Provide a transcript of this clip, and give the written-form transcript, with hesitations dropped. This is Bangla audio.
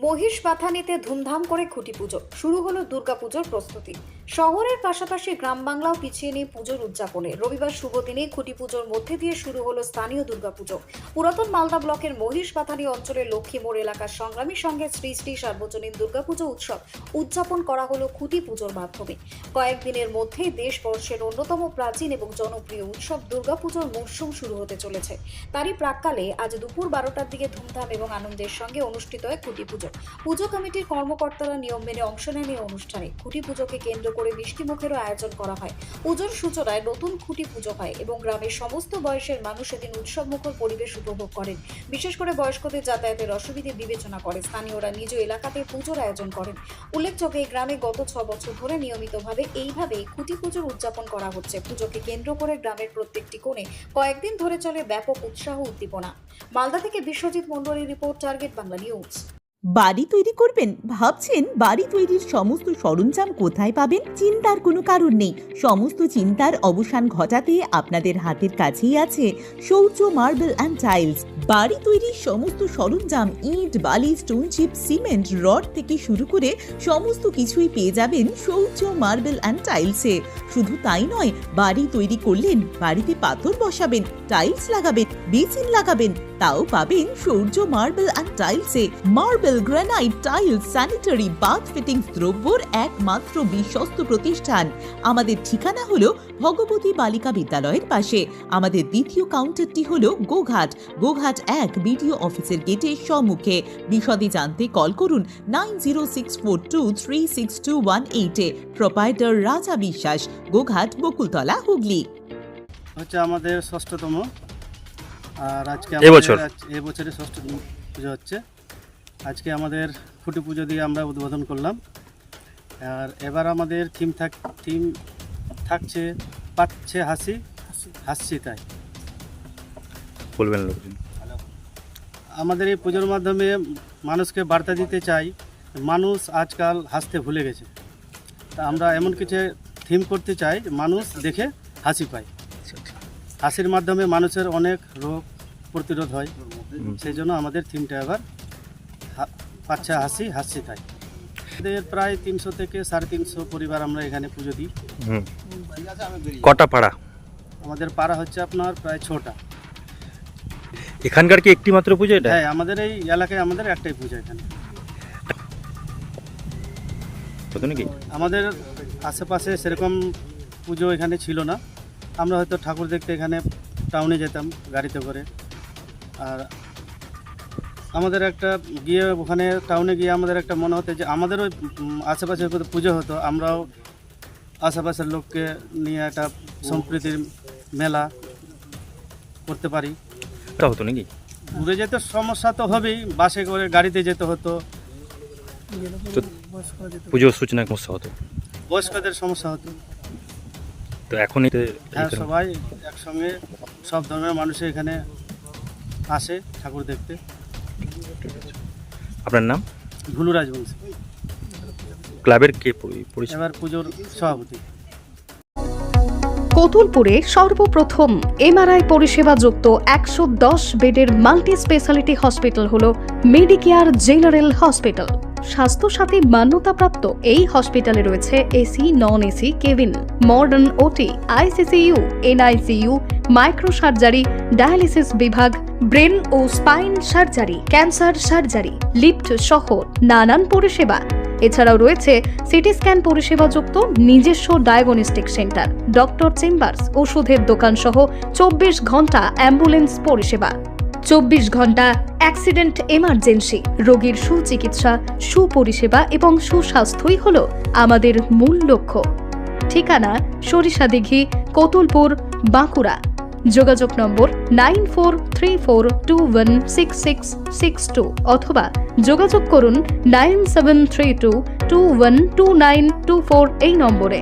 মহিষবাথানিতে ধুমধাম করে খুঁটি পুজো শুরু হলো দুর্গাপুজোর প্রস্তুতি। শহরের পাশাপাশি গ্রাম বাংলাও পিছিয়ে নেই পুজোর উদযাপনে। রবিবার শুভ দিনে খুঁটি পুজোর মধ্যে দিয়ে শুরু হলো স্থানীয় দুর্গাপুজো। পুরাতন মালদা ব্লকের মহিষবাথানি অঞ্চলের লক্ষ্মীমোড় এলাকার সংগ্রামী সংঘের শ্রী শ্রী সার্বজনীন দুর্গাপুজো উৎসব উদযাপন করা হলো খুঁটি পুজোর মাধ্যমে। কয়েকদিনের মধ্যেই দেশবর্ষের অন্যতম প্রাচীন এবং জনপ্রিয় উৎসব দুর্গাপুজোর মরশুম শুরু হতে চলেছে। তারই প্রাক্কালে আজ দুপুর 12টার দিকে ধুমধাম এবং আনন্দের সঙ্গে অনুষ্ঠিত হয় খুঁটি পুজো। পুজো কমিটির কর্মকর্তারা নিয়ম মেনে অংশ নেন এই অনুষ্ঠানে। খুঁটি পুজোকে কেন্দ্র করে মিষ্টি মুখেরও আয়োজন করা হয়। পুজোর সূচনায় নতুন খুঁটি পুজো হয় এবং গ্রামের সমস্ত বয়সের মানুষ এদিন উৎসব মুখর পরিবেশ উপভোগ করেন। বিশেষ করে বয়স্কদের যাতায়াতের অসুবিধে বিবেচনা করে স্থানীয়রা নিজ এলাকাতে পুজোর আয়োজন করেন। উল্লেখযোগ্য, এই গ্রামে গত 6 বছর ধরে নিয়মিতভাবে এইভাবেই খুঁটি পুজোর উদযাপন করা হচ্ছে। পুজোকে কেন্দ্র করে গ্রামের প্রত্যেকটি কোণে কয়েকদিন ধরে চলে ব্যাপক উৎসাহ উদ্দীপনা। মালদা থেকে বিশ্বজিৎ মণ্ডলের রিপোর্ট, টার্গেট বাংলা নিউজ। বাড়ি তৈরি করবেন? ভাবছেন বাড়ি তৈরির সমস্ত সরঞ্জাম কোথায় পাবেন? চিন্তার কোনো কারণ নেই। সমস্ত চিন্তার অবসান ঘটাতে আপনাদের হাতের কাছেই আছে শৌর্য মার্বেল অ্যান্ড টাইলস। বাড়ি তৈরির সমস্ত সরঞ্জাম, ইট, বালি, স্টোন চিপ, সিমেন্ট, রড থেকে শুরু করে সমস্ত কিছুই পেয়ে যাবেন শৌর্য মার্বেল অ্যান্ড টাইলসে। শুধু তাই নয়, বাড়ি তৈরি করলেন, বাড়িতে পাথর বসাবেন, টাইলস লাগাবেন, বেসিন লাগাবেন, তাও পাবেন শৌর্য মার্বেল অ্যান্ড টাইলসে। Marble, granite, tiles, sanitary, bath fittings দ্রব্যর একমাত্র বিশ্বস্ত প্রতিষ্ঠান। আমাদের ঠিকানা হলো ভগবতী বালিকা বিদ্যালয়ের পাশে। আমাদের দ্বিতীয় কাউন্টারটি হলো গোঘাট 1 বিডিও অফিসের গেটের সম্মুখে। বিশদে জানতে কল করুন 9064236218 প্রোপাইটার রাজা বিশ্বাস, গোঘাট, বকুলতলা, হুগলি। হচ্ছে আমাদের ষষ্ঠতম, আর আজকে এবছরের ষষ্ঠ পুজো হচ্ছে। আজকে আমাদের খুঁটি পুজো দিয়ে আমরা উদ্বোধন করলাম। আর এবার আমাদের থিম থাকছে পাচ্ছে হাসি, হাসছি তাই বলবেন লোকজন। আমাদের এই পুজোর মাধ্যমে মানুষকে বার্তা দিতে চাই, মানুষ আজকাল হাসতে ভুলে গেছে। তা আমরা এমন কিছু থিম করতে চাই মানুষ দেখে হাসি পায়। হাসির মাধ্যমে মানুষের অনেক রোগ প্রতিরোধ হয়। সেই জন্য আমাদের থিমটা এবার পাচ্ছে হাসি, হাসছি তাই। আমাদের প্রায় 300 থেকে 350 পরিবার আমরা এখানে পুজো দিই। কটা পাড়া? আমাদের পাড়া হচ্ছে আপনার প্রায় 6টা। এখানকার কি একটি মাত্র পুজো এটা? হ্যাঁ, আমাদের এই এলাকায় আমাদের একটাই পুজো এখানে। কত নাকি? আমাদের আশেপাশে সেরকম পুজো এখানে ছিল না। আমরা হয়তো ঠাকুর দেখতে এখানে টাউনে যেতাম গাড়িতে করে। আর আমাদের একটা গিয়ে ওখানে টাউনে গিয়ে আমাদের একটা মনে হতো যে আমাদের ওই আশেপাশে পুজো হতো, আমরাও আশেপাশের লোককে নিয়ে একটা সম্প্রীতির মেলা করতে পারি। তা হতো নাকি? ঘুরে যেতে সমস্যা তো হবেই, বাসে করে গাড়িতে যেতে হতো, পুজোর সূচনায় সমস্যা হতো, বয়স্কদের সমস্যা হতো। তো এখন হ্যাঁ, সবাই একসঙ্গে সব ধরনের মানুষ এখানে আসে ঠাকুর দেখতে। আপনার নাম? ভুলু রাজবংশী, ক্লাবের কে পরিচয়? এবার পুজোর সভাপতি। কতুলপুরে সর্বপ্রথম এমআরআই পরিষেবা যুক্ত 110 বেডের মাল্টি স্পেশালিটি হসপিটাল হল মেডিকেয়ার জেনারেল হসপিটাল। স্বাস্থ্যসাথী মান্যতাপ্রাপ্ত এই হসপিটালে রয়েছে AC, non AC cabin, modern OT, ICCU, NICU, micro surgery, dialysis বিভাগ, ব্রেন ও spine surgery, cancer surgery, lift সহ নানান পরিষেবা। এছাড়াও রয়েছে সিটি স্ক্যান পরিষেবা যুক্ত নিজস্ব ডায়াগনস্টিক সেন্টার, ডক্টর চেম্বার্স, ওষুধের দোকান সহ 24 ঘন্টা অ্যাম্বুলেন্স পরিষেবা। 24 ঘন্টা অ্যাক্সিডেন্ট এমার্জেন্সি, রোগীর সুচিকিৎসা, সুপরিষেবা এবং সুস্বাস্থ্যই হল আমাদের মূল লক্ষ্য। ঠিকানা সরিষাদিঘি, কতুলপুর, বাঁকুড়া। যোগাযোগ নম্বর 9434216662 অথবা যোগাযোগ করুন 9732212924 এই নম্বরে।